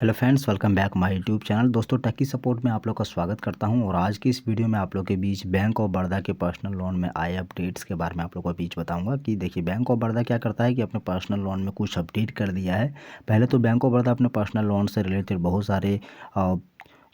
Hello friends, welcome back my YouTube channel. दोस्तों, टेकी support में आप लोग का स्वागत करता हूं और आज की इस वीडियो में आप लोग के बीच बैंक ऑफ बड़ौदा के पर्सनल लोन में आए अपडेट्स के बारे में आप लोग को बीच बताऊंगा कि देखिए बैंक ऑफ बड़ौदा क्या करता है कि अपने पर्सनल लोन में कुछ अपडेट कर दिया है। पहले तो बैंक ऑफ बड़ौदा अपने पर्सनल लोन से रिलेटेड बहुत सारे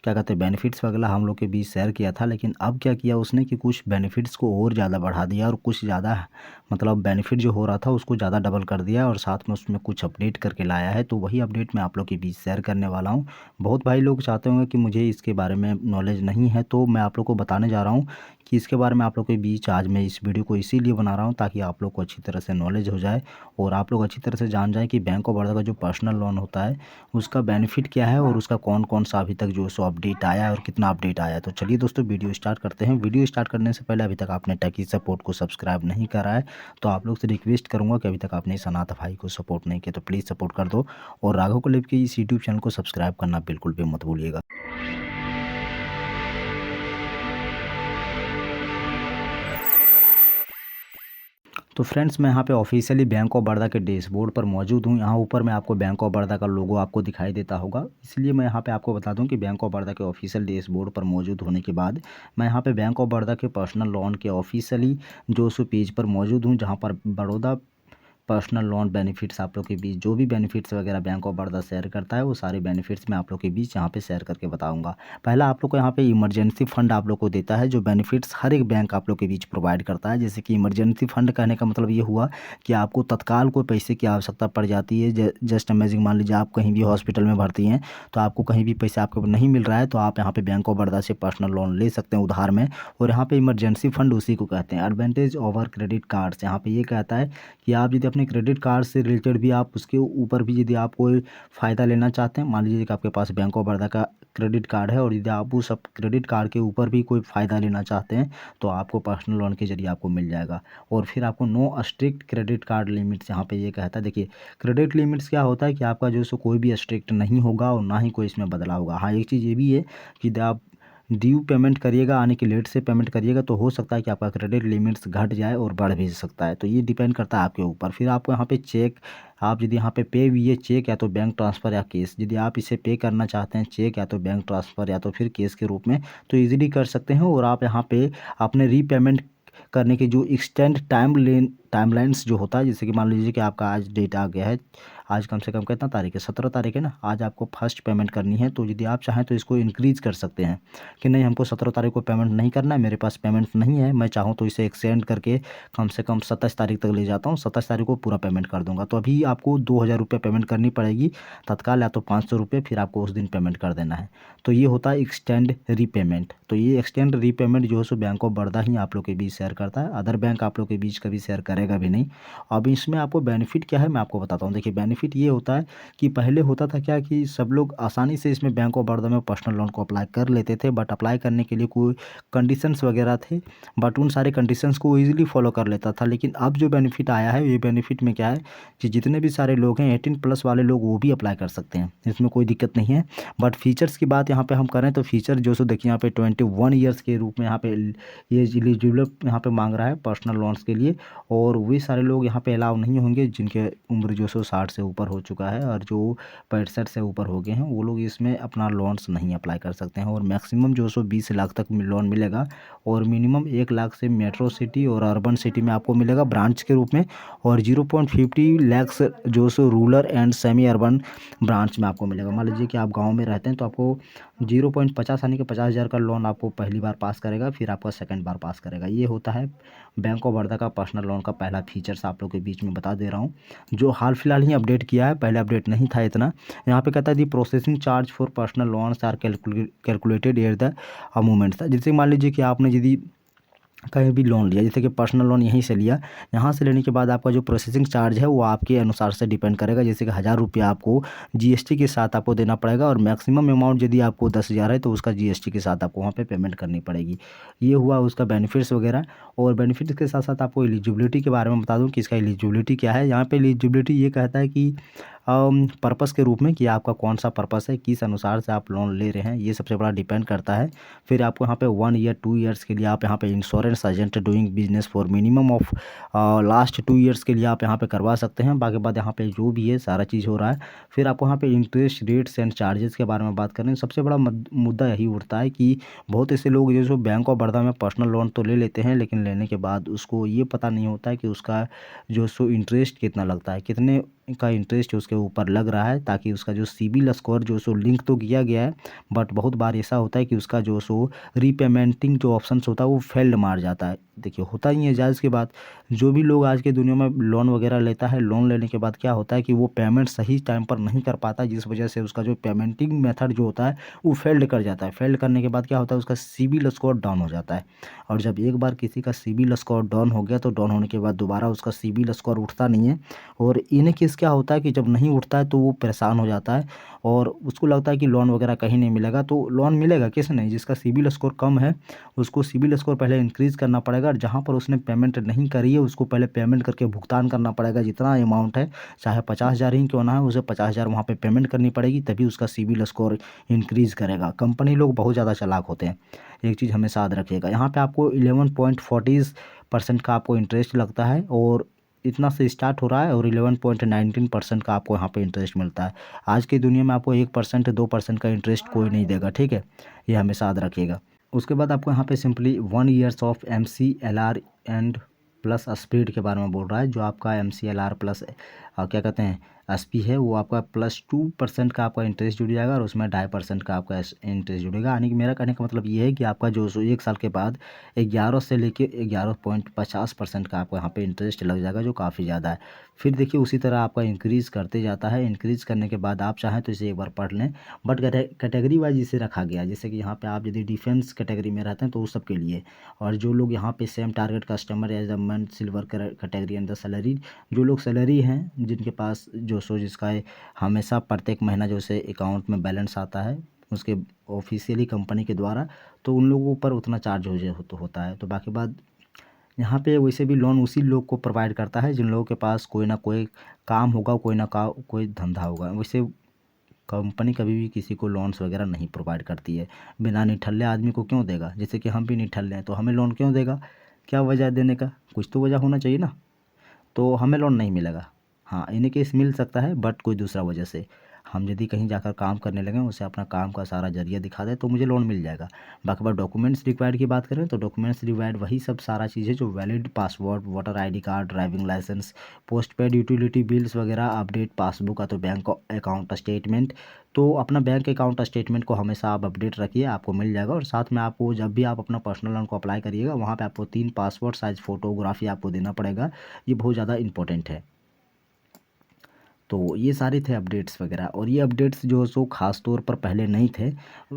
क्या कहते हैं बेनिफिट्स वगैरह हम लोग के बीच शेयर किया था, लेकिन अब क्या किया उसने कि कुछ बेनिफिट्स को और ज़्यादा बढ़ा दिया और कुछ ज़्यादा मतलब बेनिफिट जो हो रहा था उसको ज़्यादा डबल कर दिया और साथ में उसमें कुछ अपडेट करके लाया है। तो वही अपडेट मैं आप लोग के बीच शेयर करने वाला हूँ। बहुत भाई लोग चाहते होंगे कि मुझे इसके बारे में नॉलेज नहीं है, तो मैं आप लोग को बताने जा रहा हूँ कि इसके बारे में आप लोग के बीच आज मैं इस वीडियो को इसीलिए बना रहा हूँ ताकि आप लोग को अच्छी तरह से नॉलेज हो जाए और आप लोग अच्छी तरह से जान जाएँ कि बैंक ऑफ बड़ौदा का जो पर्सनल लोन होता है उसका बेनिफिट क्या है और उसका कौन कौन सा अभी तक जो सो अपडेट आया है और कितना अपडेट आया है। तो चलिए दोस्तों, वीडियो स्टार्ट करते हैं। वीडियो स्टार्ट करने से पहले अभी तक आपने टेकी सपोर्ट को सब्सक्राइब नहीं करा है तो आप लोग से रिक्वेस्ट करूंगा कि अभी तक आपने सनात भाई को सपोर्ट नहीं किया तो प्लीज़ सपोर्ट कर दो और राघव क्लिप के इस यूट्यूब चैनल को सब्सक्राइब करना बिल्कुल भी मत भूलिएगा। तो फ्रेंड्स, मैं यहाँ पे ऑफिशियली बैंक ऑफ बड़ौदा के डैशबोर्ड पर मौजूद हूँ। यहाँ ऊपर में आपको बैंक ऑफ बड़ौदा का लोगो आपको दिखाई देता होगा, इसलिए मैं यहाँ पे आपको बता दूँ कि बैंक ऑफ बड़ौदा के ऑफिशियल डैशबोर्ड पर मौजूद होने के बाद मैं यहाँ पे बैंक ऑफ बड़ौदा के पर्सनल लोन के ऑफिशियली जो सो पेज पर मौजूद हूँ, जहाँ पर बड़ौदा पर्सनल लोन बेनिफिट्स आप लोग के बीच जो भी बेनिफिट्स वगैरह बैंक ऑफ बड़ौदा शेयर करता है वो सारे बेनिफिट्स मैं आप लोग के बीच यहाँ पे शेयर करके बताऊंगा। पहला आप लोग को यहाँ पे इमरजेंसी फंड आप लोग को देता है, जो बेनिफिट्स हर एक बैंक आप लोग के बीच प्रोवाइड करता है। जैसे कि इमरजेंसी फंड कहने का मतलब ये हुआ कि आपको तत्काल कोई पैसे की आवश्यकता पड़ जाती है। जस्ट अमेजिंग, मान लीजिए आप कहीं भी हॉस्पिटल में भर्ती हैं तो आपको कहीं भी पैसा आपको नहीं मिल रहा है तो आप यहाँ पे बैंक ऑफ बड़ौदा से पर्सनल लोन ले सकते हैं उधार में। और यहाँ पे इमरजेंसी फंड उसी को कहते हैं। एडवांटेज ओवर क्रेडिट कार्ड्स यहाँ पे ये कहता है कि आप यदि अपने क्रेडिट कार्ड से रिलेटेड भी आप उसके ऊपर भी यदि आप कोई फ़ायदा लेना चाहते हैं, मान लीजिए कि आपके पास बैंक ऑफ बड़ौदा का क्रेडिट कार्ड है और यदि आप उस क्रेडिट कार्ड के ऊपर भी कोई फ़ायदा लेना चाहते हैं तो आपको पर्सनल लोन के जरिए आपको मिल जाएगा। और फिर आपको no strict credit card limits यहाँ पे ये कहता है। देखिए, क्रेडिट लिमिट्स क्या होता है कि आपका जो सो कोई भी स्ट्रिक्ट नहीं होगा और ना ही कोई इसमें बदलाव होगा। हाँ, एक चीज़ ये भी है कि यदि आप ड्यू पेमेंट करिएगा, आने की लेट से पेमेंट करिएगा तो हो सकता है कि आपका क्रेडिट लिमिट्स घट जाए और बढ़ भी सकता है। तो ये डिपेंड करता है आपके ऊपर। फिर आपको यहाँ पे चेक, आप यदि यहाँ पे पे भी है चेक या तो बैंक ट्रांसफ़र या केस, यदि आप इसे पे करना चाहते हैं चेक या तो बैंक ट्रांसफ़र या तो फिर केस के रूप में तो ईजिली कर सकते हैं। और आप यहाँ पे अपने रीपेमेंट करने की जो एक्सटेंड टाइमलाइंस जो होता है, जैसे कि मान लीजिए कि आपका आज डेट आ गया है, आज कम से कम कितना तारीख है, 17 तारीख है ना। आज आपको फर्स्ट पेमेंट करनी है तो यदि आप चाहें तो इसको इंक्रीज़ कर सकते हैं कि नहीं, हमको 17 तारीख को पेमेंट नहीं करना है, मेरे पास पेमेंट नहीं है, मैं चाहूँ तो इसे एक्सटेंड करके कम से कम 27 तारीख तक ले जाता हूँ, 27 तारीख को पूरा पेमेंट कर दूंगा। तो अभी आपको 2000 रुपये पेमेंट करनी पड़ेगी तत्काल, या तो 500 रुपये फिर आपको उस दिन पेमेंट कर देना है। तो ये होता है एक्सटेंड रीपेमेंट। तो ये एक्सटेंड रीपेमेंट जो है सो बैंक ऑफ बड़ौदा ही आप लोग के बीच शेयर करता है, अदर बैंक आप लोग के बीच कभी शेयर करेगा भी नहीं। अब इसमें आपको बेनिफिट क्या है मैं आपको बताता हूँ। देखिए, बेनिफिट ये होता है कि पहले होता था क्या कि सब लोग आसानी से इसमें बैंक ऑफ बड़ौदा में पर्सनल लोन को अप्लाई कर लेते थे, बट अप्लाई करने के लिए कोई कंडीशंस वगैरह थे, बट उन सारे कंडीशंस को ईजिली फॉलो कर लेता था। लेकिन अब जो बेनिफिट आया है, ये बेनिफिट में क्या है कि जितने भी सारे लोग हैं 18+ वाले लोग वो भी अप्लाई कर सकते हैं, इसमें कोई दिक्कत नहीं है। बट फीचर्स की बात यहाँ पे हम करें तो फीचर जो सो देखिए यहाँ पे 21 ईयर्स के रूप में यहाँ पे ये एलिजिबल यहाँ पे मांग रहा है पर्सनल लोन्स के लिए। और वे सारे लोग यहाँ पे अलाउ नहीं होंगे जिनके उम्र जो सो 60 से ऊपर हो चुका है और जो 65 से ऊपर हो गए हैं, वो लोग इसमें अपना लोन्स नहीं अप्लाई कर सकते हैं। और मैक्सिमम जो सो 20 लाख तक लोन मिलेगा और मिनिमम 1 लाख से मेट्रो सिटी और अर्बन सिटी में आपको मिलेगा ब्रांच के रूप में, और 0.50 लैक्स जो सो rural and semi urban branch में आपको मिलेगा। मान लीजिए कि आप गाँव में रहते हैं तो आपको 0.50 यानी कि 50,000 का लोन आपको पहली बार पास करेगा, फिर आपका सेकंड बार पास करेगा। ये होता है बैंक ऑफ बड़ौदा का पर्सनल लोन का पहला फीचर्स, आप लोग के बीच में बता दे रहा हूँ, जो हाल फिलहाल ही अपडेट किया है, पहले अपडेट नहीं था इतना। यहाँ पे कहता है the processing charge for personal loans are calculated at the moment. जैसे मान लीजिए कि आपने यदि कहीं भी लोन लिया, जैसे कि पर्सनल लोन यहीं से लिया, यहाँ से लेने के बाद आपका जो प्रोसेसिंग चार्ज है वो आपके अनुसार से डिपेंड करेगा। जैसे कि 1000 रुपया आपको जीएसटी के साथ आपको देना पड़ेगा और मैक्सिमम अमाउंट यदि आपको 10,000 है तो उसका जीएसटी के साथ आपको वहाँ पे पेमेंट करनी पड़ेगी। ये हुआ उसका बेनिफिट्स वगैरह। और बेनिफिट्स के साथ साथ आपको एलिजिबिलिटी के बारे में बता दूँ कि इसका एलिजिबिलिटी क्या है। यहाँ पर एलिजिबिलिटी ये कहता है कि पर्पस के रूप में कि आपका कौन सा पर्पस है, किस अनुसार से आप लोन ले रहे हैं, ये सबसे बड़ा डिपेंड करता है। फिर आपको यहाँ पे 1 ईयर 2 ईयर्स के लिए आप यहाँ पे insurance agent doing business for minimum of last 2 years के लिए आप यहाँ पे करवा सकते हैं। बाकी बाद यहाँ पे जो भी है सारा चीज़ हो रहा है। फिर आपको यहाँ पे इंटरेस्ट रेट्स एंड चार्जेस के बारे में बात करें, सबसे बड़ा मुद्दा यही उठता है कि बहुत ऐसे लोग जो बैंक ऑफ बड़ौदा में पर्सनल लोन तो ले लेते हैं, लेकिन लेने के बाद उसको ये पता नहीं होता है कि उसका जो सो इंटरेस्ट कितना लगता है, कितने का इंटरेस्ट उसके ऊपर लग रहा है, ताकि उसका जो सिबिल स्कोर जो सो लिंक तो किया गया है, बट बहुत बार ऐसा होता है कि उसका जो सो रीपेमेंटिंग जो ऑप्शंस होता है वो फेल्ड मार जाता है। देखिए होता ही है जायज़ की बात, जो भी लोग आज के दुनिया में लोन वगैरह लेता है, लोन लेने के बाद क्या होता है कि वो पेमेंट सही टाइम पर नहीं कर पाता, जिस वजह से उसका जो पेमेंटिंग मेथड जो होता है वो फेल्ड कर जाता है। फेल्ड करने के बाद क्या होता है, उसका सिबिल स्कोर डाउन हो जाता है। और जब एक बार किसी का सिबिल स्कोर डाउन हो गया तो डाउन होने के बाद दोबारा उसका सिबिल स्कोर उठता नहीं है। और इन केस क्या होता है कि जब नहीं उठता है तो वो परेशान हो जाता है और उसको लगता है कि लोन वगैरह कहीं नहीं मिलेगा। तो लोन मिलेगा किसे नहीं, जिसका सिबिल स्कोर कम है उसको सिबिल स्कोर पहले इंक्रीज़ करना पड़ेगा, और जहाँ पर उसने पेमेंट नहीं करी है उसको पहले पेमेंट करके भुगतान करना पड़ेगा। जितना अमाउंट है, चाहे 50,000 ही क्यों ना है, उसे 50,000 वहाँ पे पेमेंट करनी पड़ेगी, तभी उसका सिबिल स्कोर इंक्रीज़ करेगा। कंपनी लोग बहुत ज़्यादा चालाक होते हैं, एक चीज़ हमेशा याद रखिएगा। यहाँ पे आपको 11.40% का आपको इंटरेस्ट लगता है, और इतना से स्टार्ट हो रहा है, और 11.19% का आपको यहाँ पे इंटरेस्ट मिलता है। आज की दुनिया में आपको 1% 2% का इंटरेस्ट कोई नहीं देगा, ठीक है, ये हमेशा याद रखिएगा। उसके बाद आपको यहाँ पे simply 1 years of MCLR and plus speed के बारे में बोल रहा है। जो आपका MCLR प्लस क्या कहते हैं SP है, वो आपका +2% का आपका इंटरेस्ट जुड़ जाएगा, और उसमें 2.5% का आपका इंटरेस्ट जुड़ेगा। यानी कि मेरा कहने का मतलब ये है कि आपका जो 1 साल के बाद 11 से लेके 11.50% का आपको यहाँ पे इंटरेस्ट लग जाएगा, जो काफ़ी ज़्यादा है। फिर देखिए उसी तरह आपका इंक्रीज़ करते जाता है। इंक्रीज़ करने के बाद आप चाहें तो इसे एक बार पढ़ लें, बट कैटेगरी वाइज इसे रखा गया है। जैसे कि यहाँ पे आप यदि डिफेंस कैटेगरी में रहते हैं तो उस सब के लिए, और जो लोग यहाँ पे same target customer as a month silver category and the salary, जो लोग सैलरी हैं जिनके पास जो सो जिसका हमेशा प्रत्येक महीना जो से अकाउंट में बैलेंस आता है उसके ऑफिशियली कंपनी के द्वारा, तो उन लोगों पर उतना चार्ज होता है। तो बाकी बात यहाँ पे वैसे भी लोन उसी लोग को प्रोवाइड करता है जिन लोगों के पास कोई ना कोई काम होगा, कोई धंधा होगा। वैसे कंपनी कभी भी किसी को लोन्स वगैरह नहीं प्रोवाइड करती है। बिना निठल्ले आदमी को क्यों देगा, जैसे कि हम भी निठल्ले हैं तो हमें लोन क्यों देगा, क्या वजह है देने का, कुछ तो वजह होना चाहिए ना। तो हमें लोन नहीं मिलेगा। हाँ, इन केस मिल सकता है, बट कोई दूसरा वजह से हम यदि कहीं जाकर काम करने लगे, उसे अपना काम का सारा जरिया दिखा दे तो मुझे लोन मिल जाएगा। बाकी बात डॉक्यूमेंट्स रिक्वायर्ड की बात करें तो डॉक्यूमेंट्स रिक्वायर्ड वही सब सारा चीज़ है जो valid passport, voter ID card, driving licence, postpaid utility bills वगैरह, अपडेट पासबुक का तो बैंक अकाउंट स्टेटमेंट। तो अपना बैंक अकाउंट स्टेटमेंट को हमेशा आप अपडेट रखिए, आपको मिल जाएगा। और साथ में आपको जब भी आप अपना पर्सनल लोन को अप्लाई करिएगा, वहाँ पे आपको 3 पासपोर्ट साइज़ फ़ोटोग्राफी आपको देना पड़ेगा। ये बहुत ज़्यादा इंपॉर्टेंट है। तो ये सारे थे अपडेट्स वगैरह, और ये अपडेट्स जो सो खास तौर पर पहले नहीं थे।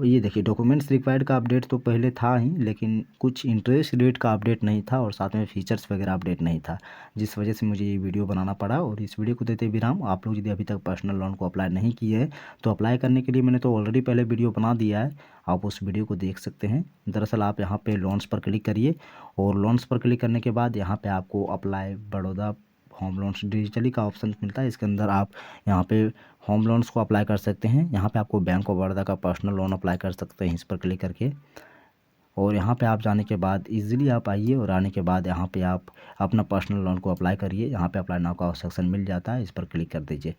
ये देखिए डॉक्यूमेंट्स रिक्वायर्ड का अपडेट तो पहले था ही, लेकिन कुछ इंटरेस्ट रेट का अपडेट नहीं था, और साथ में फीचर्स वगैरह अपडेट नहीं था, जिस वजह से मुझे ये वीडियो बनाना पड़ा। और इस वीडियो को देते विराम, आप लोग यदि अभी तक पर्सनल लोन को अप्लाई नहीं किए हैं तो अप्लाई करने के लिए मैंने तो ऑलरेडी पहले वीडियो बना दिया है, आप उस वीडियो को देख सकते हैं। दरअसल आप यहाँ पे लोन्स पर क्लिक करिए, और लोन्स पर क्लिक करने के बाद यहाँ पे आपको apply Baroda home loans digitally का ऑप्शन मिलता है। इसके अंदर आप यहाँ पे होम लोन्स को अप्लाई कर सकते हैं। यहाँ पे आपको बैंक ऑफ बड़ौदा का पर्सनल लोन अप्लाई कर सकते हैं इस पर क्लिक करके। और यहाँ पे आप जाने के बाद इजीली आप आइए, और आने के बाद यहाँ पे आप अपना पर्सनल लोन को अप्लाई करिए। यहाँ पे अप्लाई नाउ का सेक्शन मिल जाता है, इस पर क्लिक कर दीजिए,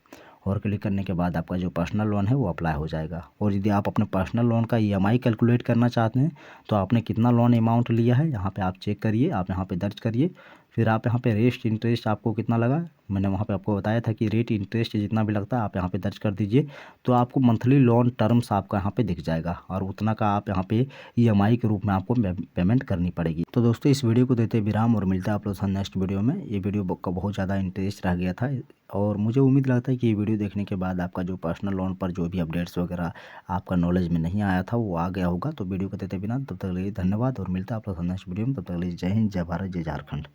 और क्लिक करने के बाद आपका जो पर्सनल लोन है वो अप्लाई हो जाएगा। और यदि आप अपने पर्सनल लोन का EMI कैलकुलेट करना चाहते हैं तो आपने कितना लोन अमाउंट लिया है यहाँ पे आप चेक करिए, आप यहाँ पे दर्ज करिए। फिर आप यहाँ पे रेट इंटरेस्ट आपको कितना लगा, मैंने वहाँ पे आपको बताया था कि रेट इंटरेस्ट जितना भी लगता है आप यहाँ पे दर्ज कर दीजिए। तो आपको मंथली लोन टर्म्स आपका यहाँ पे दिख जाएगा, और उतना का आप यहाँ पे EMI के रूप में आपको पेमेंट करनी पड़ेगी। तो दोस्तों इस वीडियो को देते विराम, और मिलता है आप लोग से नेक्स्ट वीडियो में। ये वीडियो का बहुत ज़्यादा इंटरेस्ट रह गया था, और मुझे उम्मीद लगता है कि ये वीडियो देखने के बाद आपका जो पर्सनल लोन पर जो भी अपडेट्स वगैरह आपका नॉलेज में नहीं आया था वो आ गया होगा। तो वीडियो को देते बिना तब तक के लिए धन्यवाद, और मिलता है आप लोग से नेक्स्ट वीडियो में। तब तक के लिए जय हिंद, जय भारत, जय झारखंड।